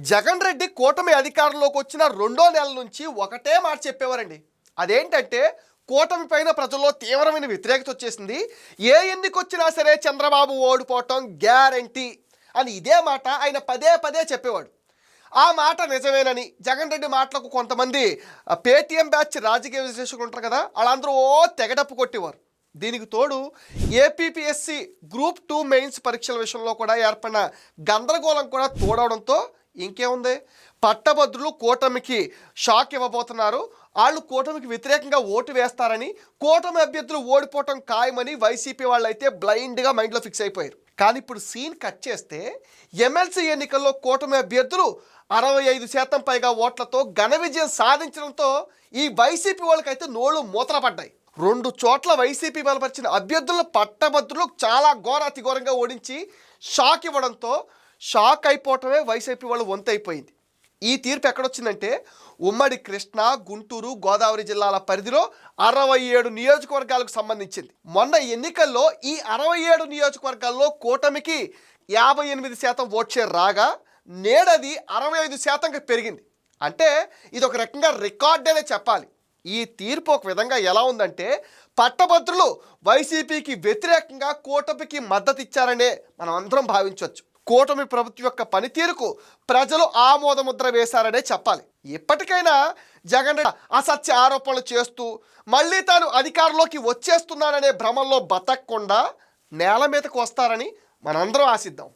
జగన్ రెడ్డి కూటమి అధికారంలోకి వచ్చిన రెండో నెల నుంచి ఒకటే మాట చెప్పేవారండి. అదేంటంటే కూటమి పైన ప్రజల్లో తీవ్రమైన వ్యతిరేకత వచ్చేసింది. ఏ ఎన్నికొచ్చినా సరే చంద్రబాబు ఓడిపోవటం గ్యారంటీ అని ఇదే మాట ఆయన పదే పదే చెప్పేవాడు. ఆ మాట నిజమేనని జగన్ రెడ్డి మాటలకు కొంతమంది పేటీఎం బ్యాచ్ రాజకీయ విశ్లేషకులు ఉంటారు కదా, వాళ్ళందరూ తెగడప్పు కొట్టేవారు. దీనికి తోడు ఏపీపీఎస్సి గ్రూప్ 2 మెయిన్స్ పరీక్షల విషయంలో కూడా ఏర్పడిన గందరగోళం కూడా తోడవడంతో ఇంకేముంది, పట్టభద్రులు కూటమికి షాక్ ఇవ్వబోతున్నారు. వాళ్ళు కూటమికి వ్యతిరేకంగా ఓటు వేస్తారని, కూటమి అభ్యర్థులు ఓడిపోవటం ఖాయమని వైసీపీ వాళ్ళు అయితే బ్లైండ్గా మైండ్లో ఫిక్స్ అయిపోయారు. కానీ ఇప్పుడు సీన్ కట్ చేస్తే ఎమ్మెల్సీ ఎన్నికల్లో కూటమి అభ్యర్థులు 65% పైగా ఓట్లతో ఘన విజయం సాధించడంతో ఈ వైసీపీ వాళ్ళకైతే నోళ్ళు మూతల పడ్డాయి. 2 చోట్ల వైసీపీ బలపరిచిన అభ్యర్థులను పట్టభద్రులు చాలా ఘోరాతి ఘోరంగా ఓడించి షాక్ ఇవ్వడంతో షాక్ అయిపోవటమే వైసీపీ వాళ్ళు వంతైపోయింది. ఈ తీర్పు ఎక్కడొచ్చిందంటే ఉమ్మడి కృష్ణా, గుంటూరు, గోదావరి జిల్లాల పరిధిలో 67 నియోజకవర్గాలకు సంబంధించింది. మొన్న ఎన్నికల్లో ఈ 67 నియోజకవర్గాల్లో కూటమికి 58% ఓట్ షేర్ రాగా నేడది 65%కి పెరిగింది. అంటే ఇది ఒక రకంగా రికార్డ్ అనే చెప్పాలి. ఈ తీర్పు ఒక విధంగా ఎలా ఉందంటే పట్టభద్రులు వైసీపీకి వ్యతిరేకంగా కూటమికి మద్దతు ఇచ్చారనే మనం అందరం భావించవచ్చు. కూటమి ప్రభుత్వం యొక్క పనితీరుకు ప్రజలు ఆమోదముద్ర వేశారనే చెప్పాలి. ఇప్పటికైనా జగన్ రెడ్డి అసత్య ఆరోపణలు చేస్తూ మళ్ళీ తాను అధికారంలోకి వచ్చేస్తున్నాననే భ్రమంలో బతకకుండా నేల మీదకు వస్తారని మనందరం ఆశిద్దాం.